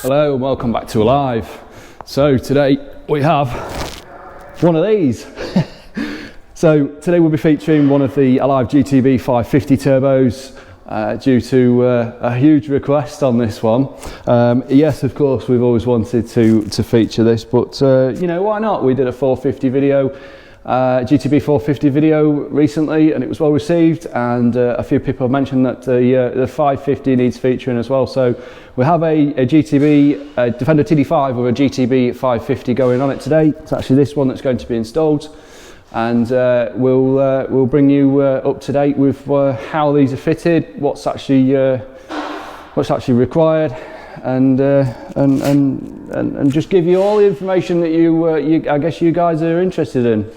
Hello and welcome back to Alive. So today we have one of these. So today we'll be featuring one of the Alive GTB550 turbos due to a huge request on this one. Yes, of course, we've always wanted to feature this, but you know, why not? We did a 450 video, GTB450 video recently, and it was well received, and a few people have mentioned that the 550 needs featuring as well. So we have a GTB Defender Td5 with a GTB550 going on it today. It's actually this one that's going to be installed, and we'll bring you up to date with how these are fitted, what's actually required, and just give you all the information that I guess you guys are interested in.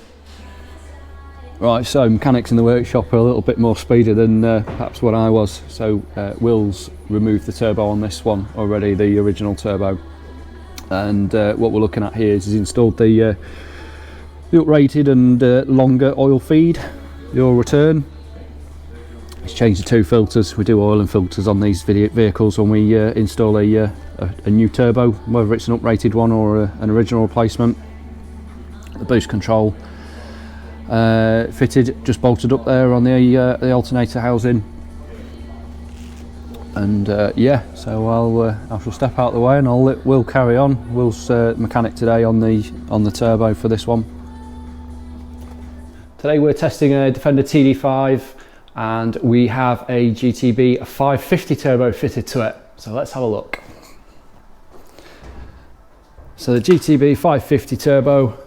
Right, so mechanics in the workshop are a little bit more speedy than perhaps what I was. So Will's removed the turbo on this one already, the original turbo, and what we're looking at here is he's installed the uprated and longer oil feed, the oil return. He's changed the two filters. We do oil and filters on these vehicles when we install a new turbo, whether it's an uprated one or an original replacement. The boost control fitted, just bolted up there on the alternator housing, and yeah, so I shall step out of the way and I'll let Will carry on. Will's mechanic today on the turbo for this one. Today we're testing a Defender Td5, and we have a GTB550 turbo fitted to it, so let's have a look. So the GTB550 turbo,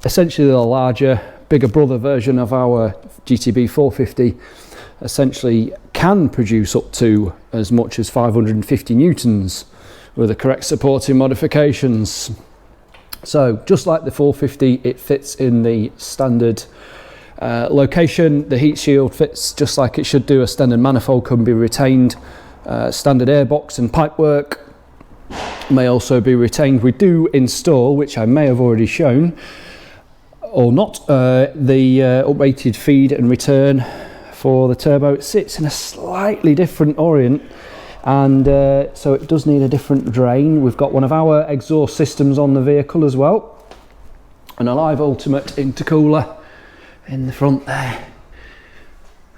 essentially the larger, bigger brother version of our GTB450, essentially can produce up to as much as 550 newtons with the correct supporting modifications. So just like the 450, it fits in the standard location. The heat shield fits just like it should do. A standard manifold can be retained. Standard airbox and pipework may also be retained. We do install, which I may have already shown or not, the uprated feed and return for the turbo. It sits in a slightly different orient, and so it does need a different drain. We've got one of our exhaust systems on the vehicle as well, an Alive Ultimate intercooler in the front there,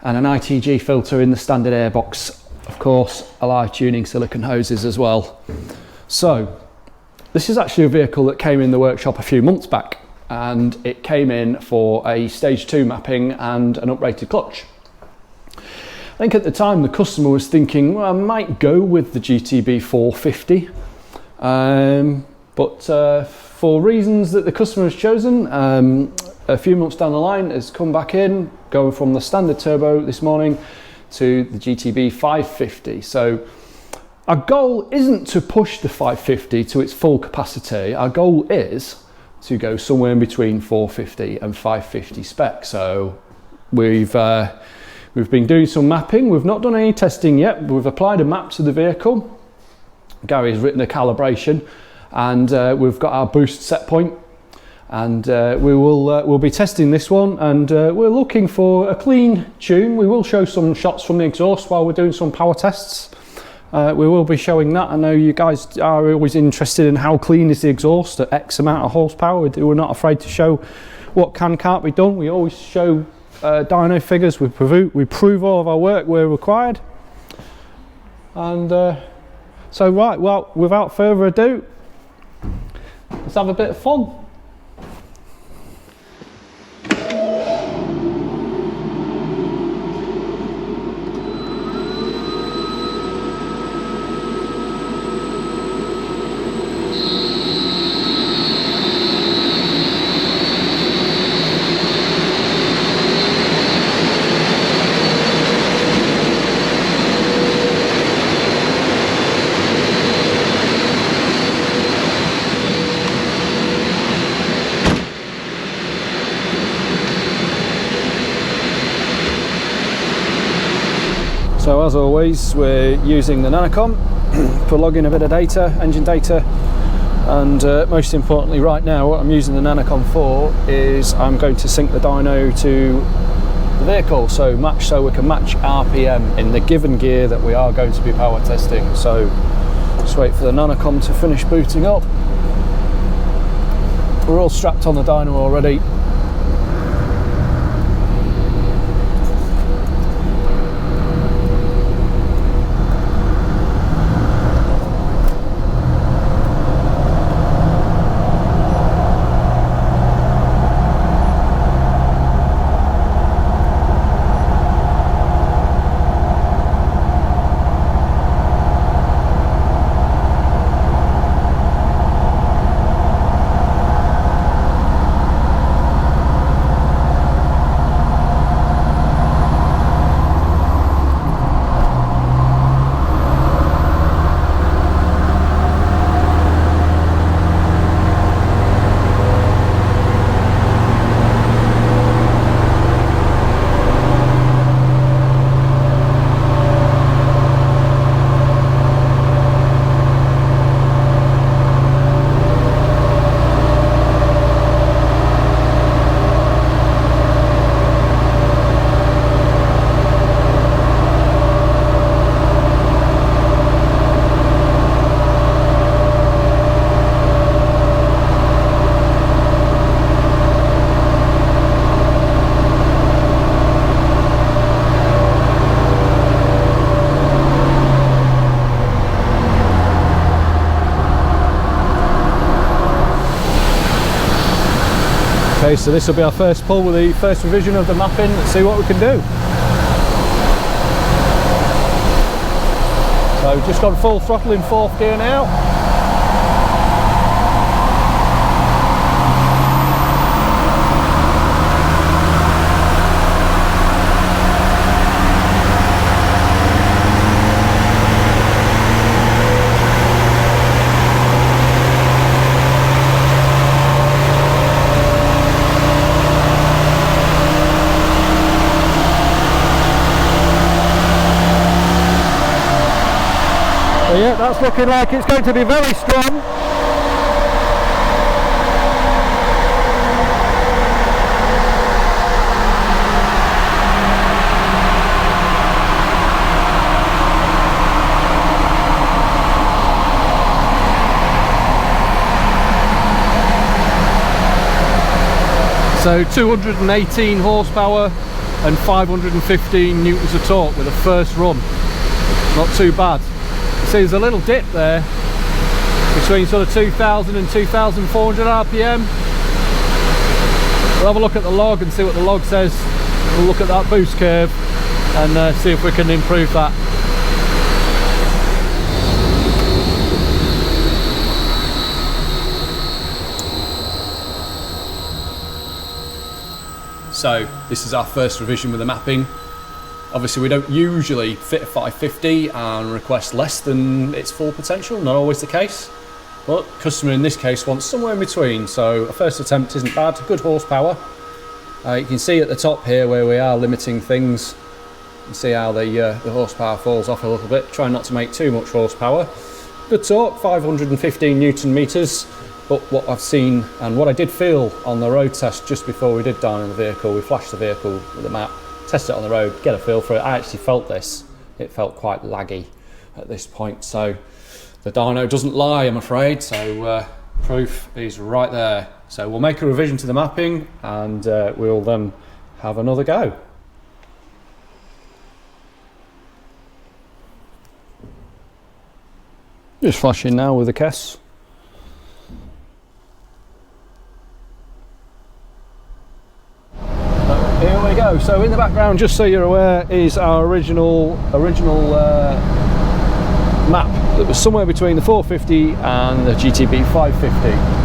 and an ITG filter in the standard airbox. Of course, Alive tuning silicone hoses as well. So this is actually a vehicle that came in the workshop a few months back, and it came in for a stage 2 mapping and an uprated clutch. I think at the time the customer was thinking, well, I might go with the GTB450, but for reasons that the customer has chosen, a few months down the line has come back in, going from the standard turbo this morning to the GTB550. So our goal isn't to push the 550 to its full capacity. Our goal is to go somewhere in between 450 and 550 spec. So we've been doing some mapping. We've not done any testing yet. We've applied a map to the vehicle. Gary's written a calibration, and we've got our boost set point, and we'll be testing this one, and we're looking for a clean tune. We will show some shots from the exhaust while we're doing some power tests. We will be showing that. I know you guys are always interested in how clean is the exhaust at X amount of horsepower. We're not afraid to show what can't be done. We always show dyno figures. We prove all of our work where required. And so right, well, without further ado, let's have a bit of fun. So as always, we're using the Nanocom for logging a bit of data, engine data, and most importantly right now what I'm using the Nanocom for is I'm going to sync the dyno to the vehicle, so we can match RPM in the given gear that we are going to be power testing. So Just wait for the nanocom to finish booting up. We're all strapped on the dyno already. Okay, so this will be our first pull with the first revision of the mapping. Let's see what we can do. So we've just gone full throttle in 4th gear now. So yeah, that's looking like it's going to be very strong. So 218 horsepower and 515 newtons of torque with a first run. Not too bad. See, there's a little dip there between sort of 2000 and 2400 RPM. We'll have a look at the log and see what the log says. We'll look at that boost curve and see if we can improve that. So this is our first revision with the mapping. Obviously we don't usually fit a 550 and request less than its full potential, not always the case. But customer in this case wants somewhere in between, so a first attempt isn't bad, good horsepower. You can see at the top here where we are limiting things. You can see how the horsepower falls off a little bit, trying not to make too much horsepower. Good torque, 515 Newton meters, but what I've seen and what I did feel on the road test just before we did dyno the vehicle, we flashed the vehicle with the map, test it on the road, get a feel for it. I actually felt this. It felt quite laggy at this point. So the dyno doesn't lie, I'm afraid. So proof is right there. So we'll make a revision to the mapping and we'll then have another go. Just flashing now with the KES. Here we go. So in the background, just so you're aware, is our original map that was somewhere between the 450 and the GTB550.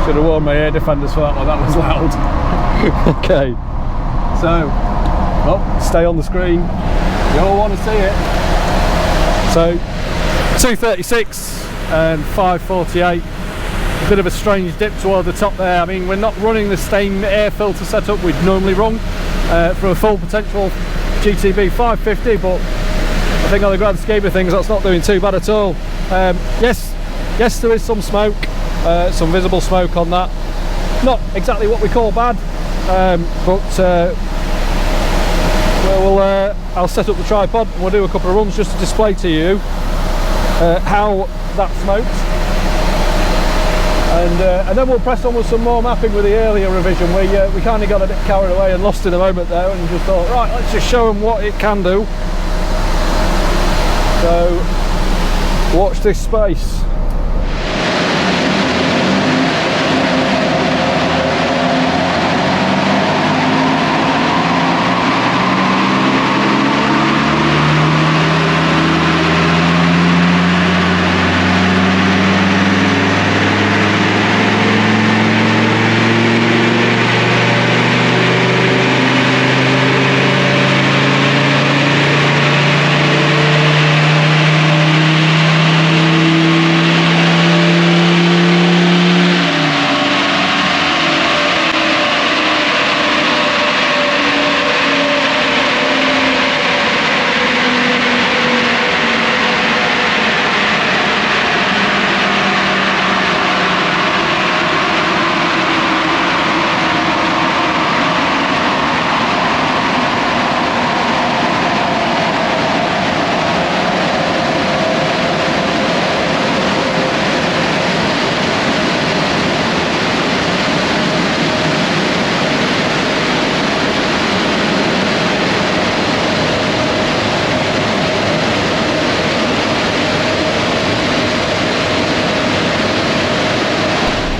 Should have worn my ear defenders for that one, that was loud. Okay, so, well, stay on the screen. You all want to see it. So, 236 and 548. A bit of a strange dip toward the top there. I mean, we're not running the same air filter setup we'd normally run for a full potential GTB550, but I think on the grand scheme of things that's not doing too bad at all. Yes, there is some smoke, some visible smoke on that. Not exactly what we call bad, but I'll set up the tripod and we'll do a couple of runs just to display to you how that smokes. And then we'll press on with some more mapping with the earlier revision. We kind of got a bit carried away and lost in a moment there, and just thought, right, let's just show them what it can do. So watch this space.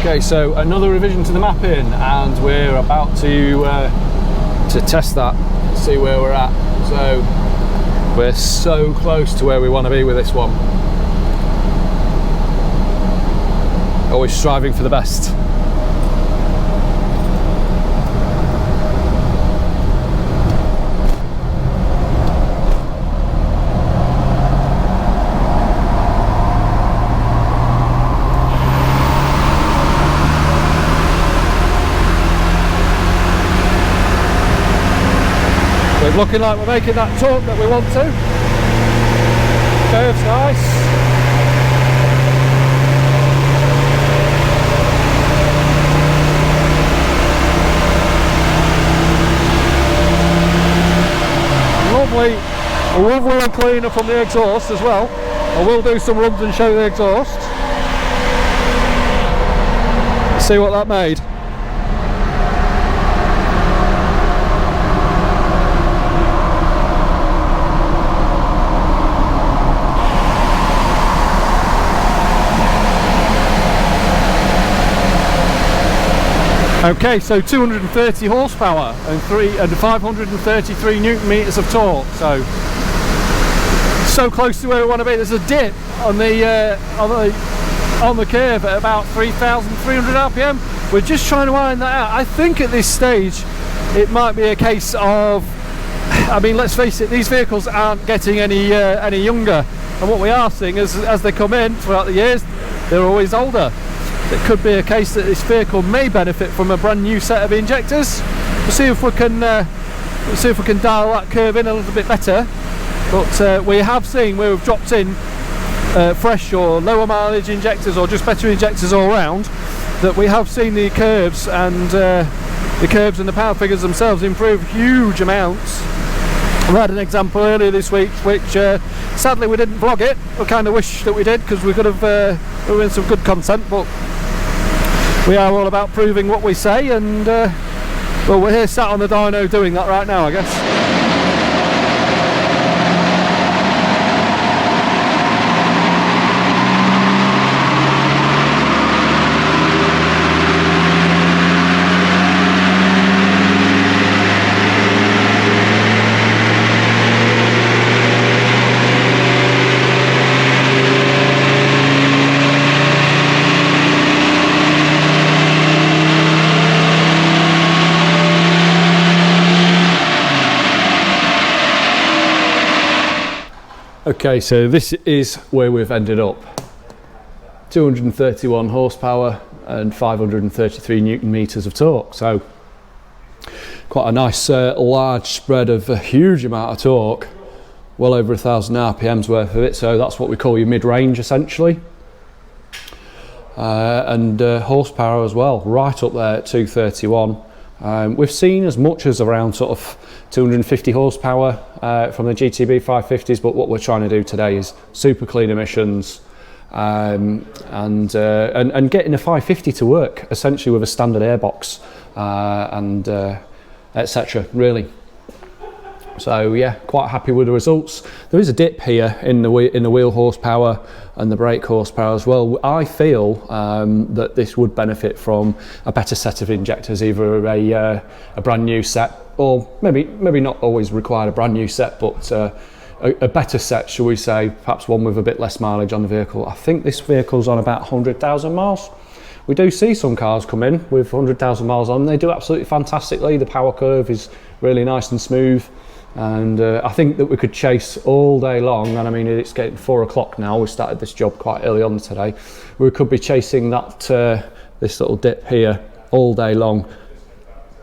Okay, so another revision to the mapping, and we're about to test that, see where we're at. So we're so close to where we want to be with this one. Always striving for the best. Looking like we're making that torque that we want to. Curve's nice. Lovely and clean up on the exhaust as well. I will do some runs and show the exhaust. See what that made. Okay, so 230 horsepower and 533 newton meters of torque. So close to where we want to be. There's a dip on the curve at about 3,300 RPM. We're just trying to iron that out. I think at this stage it might be a case of, I mean, let's face it, these vehicles aren't getting any younger, and what we are seeing is as they come in throughout the years, they're always older. It could be a case that this vehicle may benefit from a brand new set of injectors. We'll see if we can dial that curve in a little bit better. But we have seen where we've dropped in fresh or lower mileage injectors, or just better injectors all round, that we have seen the curves and the power figures themselves improve huge amounts. We had an example earlier this week, which sadly we didn't vlog it. I kind of wish that we did, because we could have been some good content, but we are all about proving what we say, and well, we're here sat on the dyno doing that right now, I guess. Okay, so this is where we've ended up. 231 horsepower and 533 newton meters of torque. So quite a nice large spread of a huge amount of torque, well over 1,000 RPMs worth of it. So that's what we call your mid-range essentially. And horsepower as well, right up there at 231. We've seen as much as around sort of 250 horsepower from the GTB550s, but what we're trying to do today is super clean emissions and getting a 550 to work essentially with a standard airbox and etc. really. So yeah, quite happy with the results. There is a dip here in the wheel horsepower and the brake horsepower as well. I feel that this would benefit from a better set of injectors, either a brand new set, or maybe not always required a brand new set, but a better set, shall we say, perhaps one with a bit less mileage on the vehicle. I think this vehicle's on about 100,000 miles. We do see some cars come in with 100,000 miles on. They do absolutely fantastically. The power curve is really nice and smooth. And I think that we could chase all day long, and I mean it's getting 4 o'clock now. We started this job quite early on today. We could be chasing that this little dip here all day long.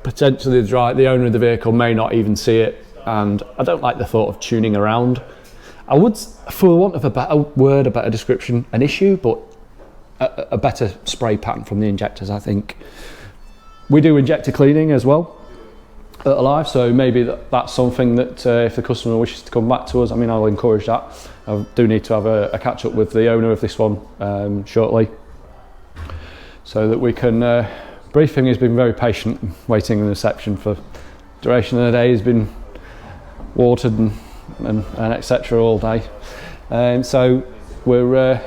Potentially the owner of the vehicle may not even see it, and I don't like the thought of tuning around. I would, for want of a better word, a better description, an issue, but a better spray pattern from the injectors. I think we do injector cleaning as well at Alive, so maybe that's something that if the customer wishes to come back to us, I mean, I'll encourage that. I do need to have a catch up with the owner of this one shortly, so that we can brief him. He's been very patient waiting in reception for duration of the day. He's been watered and etc. all day, and so we're at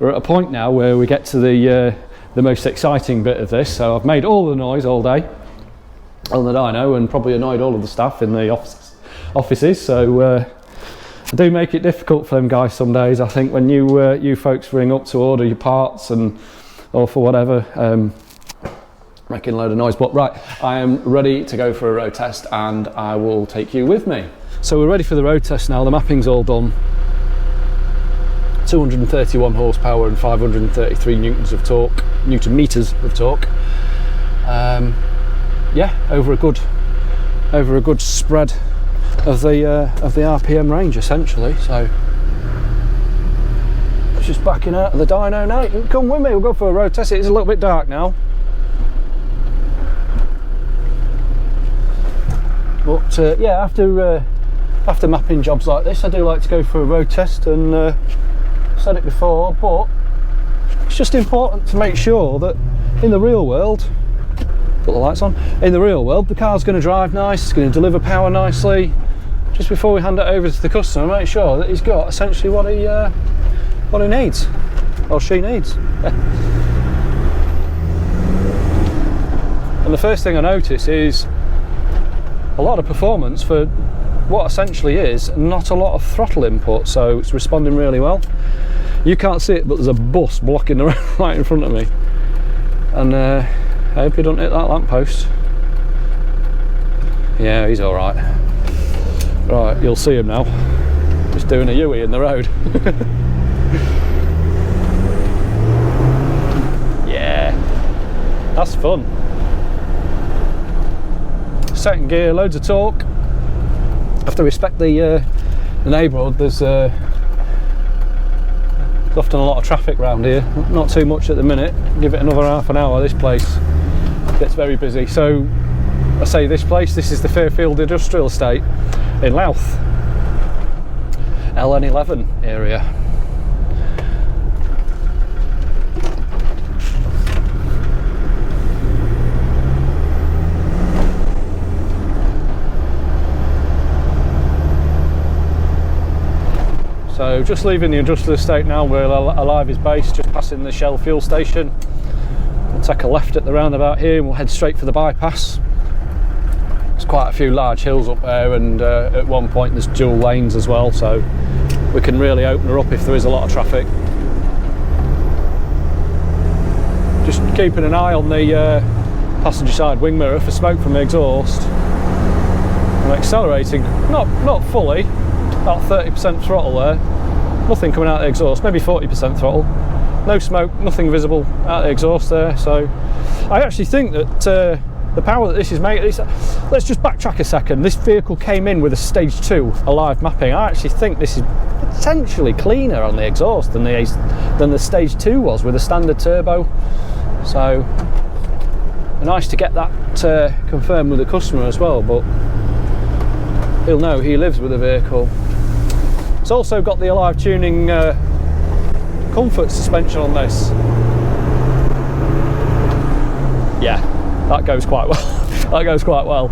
a point now where we get to the most exciting bit of this. So I've made all the noise all day on the dyno and probably annoyed all of the staff in the offices, so I do make it difficult for them guys some days, I think, when you folks ring up to order your parts or for whatever, making a load of noise. But right, I am ready to go for a road test and I will take you with me. So we're ready for the road test now. The mapping's all done. 231 horsepower and 533 newton meters of torque. Yeah, over a good spread of the RPM range essentially. So it's just backing out of the dyno now. You can come with me, we'll go for a road test. It is a little bit dark now, but yeah, after mapping jobs like this, I do like to go for a road test, and I've said it before, but it's just important to make sure that in the real world, put the lights on, in the real world the car's going to drive nice, it's going to deliver power nicely. Just before we hand it over to the customer, make sure that he's got essentially what he needs, or she needs. And the first thing I notice is a lot of performance for what essentially is not a lot of throttle input, so it's responding really well. You can't see it, but there's a bus blocking the road right in front of me, and I hope he don't hit that lamppost. Yeah, he's all right. Right, you'll see him now, just doing a U-ey in the road. Yeah, that's fun. Second gear, loads of torque. Have to respect the neighbourhood. There's often a lot of traffic around here. Not too much at the minute. Give it another half an hour, this place gets very busy. So I say this place, this is the Fairfield Industrial Estate in Louth, LN11 area. So just leaving the industrial estate now, where Alive is based, just passing the Shell fuel station. We'll take a left at the roundabout here and we'll head straight for the bypass. There's quite a few large hills up there, and at one point there's dual lanes as well, so we can really open her up if there is a lot of traffic. Just keeping an eye on the passenger side wing mirror for smoke from the exhaust. I'm accelerating, not fully, about 30% throttle there. nothing coming out of the exhaust, maybe 40% throttle, no smoke, nothing visible out of the exhaust there. So I actually think that the power that this is making, let's just backtrack a second. This vehicle came in with a stage 2 Alive mapping. I actually think this is potentially cleaner on the exhaust than the stage 2 was with a standard turbo. So nice to get that confirmed with the customer as well, but he'll know he lives with the vehicle. It's also got the Alive tuning comfort suspension on this. Yeah, that goes quite well. That goes quite well.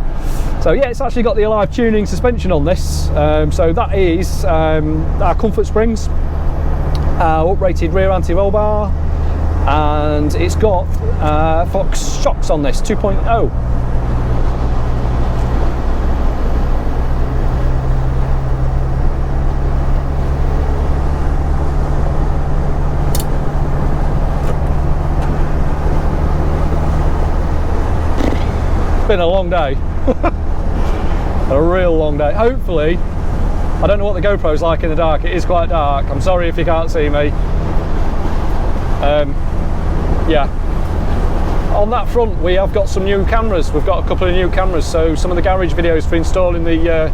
So yeah, it's actually got the Alive tuning suspension on this. So that is our comfort springs, our uprated rear anti-roll bar, and it's got Fox shocks on this 2.0. Been a long day. A real long day. Hopefully, I don't know what the GoPro's like in the dark. It is quite dark. I'm sorry if you can't see me. Yeah, on that front we have got some new cameras. We've got a couple of new cameras, so some of the garage videos for installing the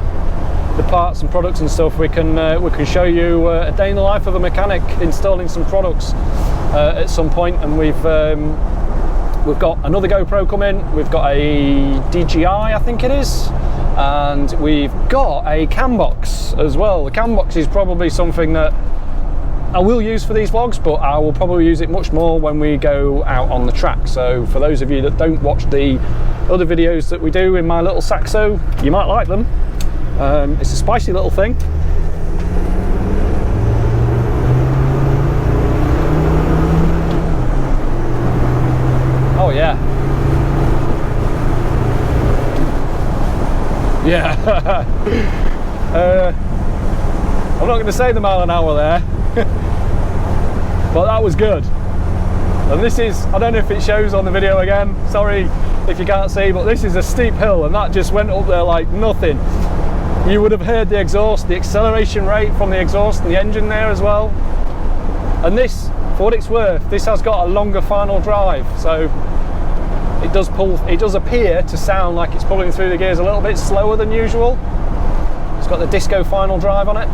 parts and products and stuff, we can show you a day in the life of a mechanic installing some products at some point. And we've got another GoPro coming, we've got a DJI, I think it is, and we've got a cam box as well. The cam box is probably something that I will use for these vlogs, but I will probably use it much more when we go out on the track. So for those of you that don't watch the other videos that we do in my little Saxo, you might like them. It's a spicy little thing. Oh yeah. Yeah. I'm not going to say the mile an hour there, but that was good. And this is, I don't know if it shows on the video again, sorry if you can't see, but this is a steep hill and that just went up there like nothing. You would have heard the exhaust, the acceleration rate from the exhaust and the engine there as well. And this, for what it's worth, this has got a longer final drive, so it does appear to sound like it's pulling through the gears a little bit slower than usual. It's got the disco final drive on it.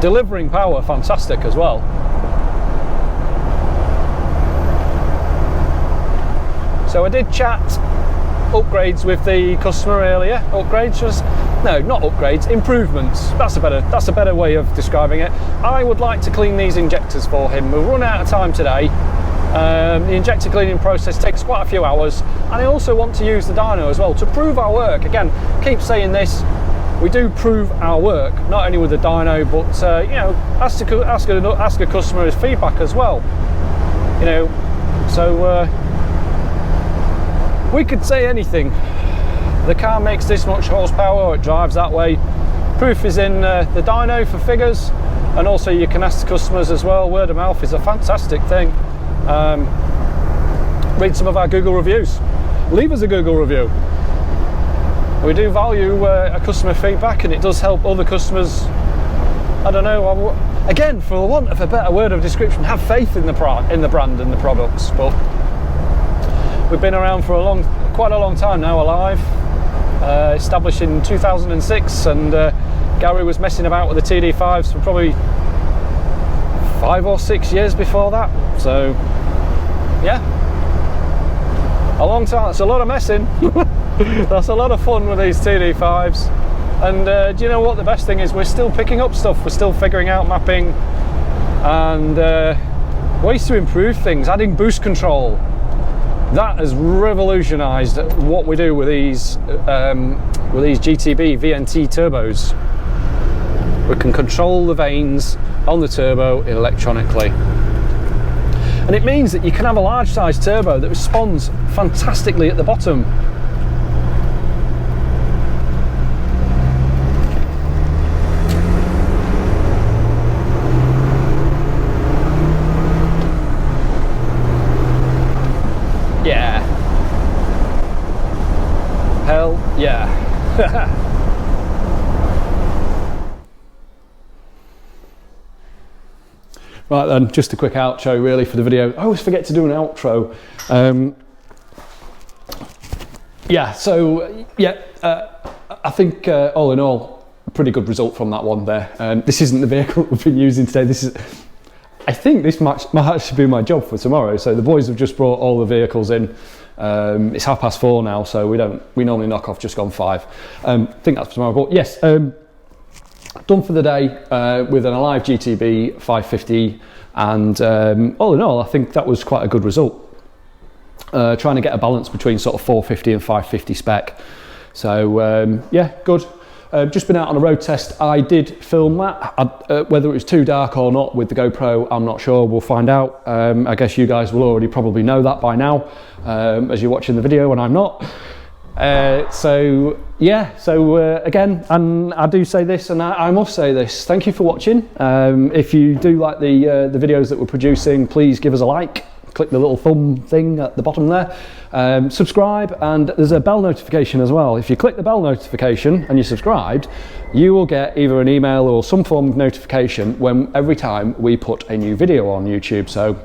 Delivering power, fantastic as well. So I did chat upgrades with the customer earlier. Upgrades was, no, not upgrades, improvements. That's a better way of describing it. I would like to clean these injectors for him. We'll run out of time today. The injector cleaning process takes quite a few hours, and I also want to use the dyno as well to prove our work. Again, keep saying this, we do prove our work, not only with the dyno, but you know, ask a customer his feedback as well. You know, so we could say anything. The car makes this much horsepower, or it drives that way. Proof is in the dyno for figures, and also you can ask the customers as well. Word of mouth is a fantastic thing. Read some of our Google reviews. Leave us a Google review. We do value a customer feedback, and it does help other customers. I don't know, again, for want of a better word of description, have faith in the brand and the products. But we've been around for quite a long time now, Alive. Established in 2006, and Gary was messing about with the Td5s for probably 5 or 6 years before that. So yeah, a long time. It's a lot of messing. That's a lot of fun with these Td5s. And do you know what the best thing is? We're still picking up stuff, we're still figuring out mapping and ways to improve things, adding boost control. That has revolutionised what we do with these GTB VNT turbos. We can control the vanes on the turbo electronically. And it means that you can have a large size turbo that responds fantastically at the bottom. Yeah. Hell yeah. Right then, just a quick outro really for the video. I always forget to do an outro. Yeah, so yeah, I think all in all, a pretty good result from that one there. This isn't the vehicle we've been using today. This is, I think this might actually be my job for tomorrow. So the boys have just brought all the vehicles in. It's 4:30 now, so we normally knock off just gone 5. I think that's for tomorrow. But yes, done for the day with an Alive GTB550, and all in all, I think that was quite a good result. Trying to get a balance between sort of 450 and 550 spec. So yeah, good. Just been out on a road test. I did film that. Whether it was too dark or not with the GoPro, I'm not sure. We'll find out. I guess you guys will already probably know that by now, as you're watching the video, and I'm not. So yeah, so again, and I do say this, and I must say this, thank you for watching. If you do like the videos that we're producing, please give us a like. Click the little thumb thing at the bottom there, subscribe, and there's a bell notification as well. If you click the bell notification and you're subscribed, you will get either an email or some form of notification every time we put a new video on YouTube. So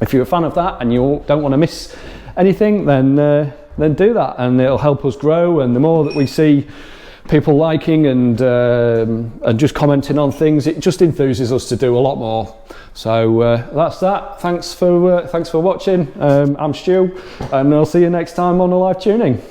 if you're a fan of that and you don't want to miss anything, then do that, and it'll help us grow. And the more that we see people liking and just commenting on things, it just enthuses us to do a lot more. So that's that. Thanks for watching. I'm Stu, and I'll see you next time on Alive Tuning.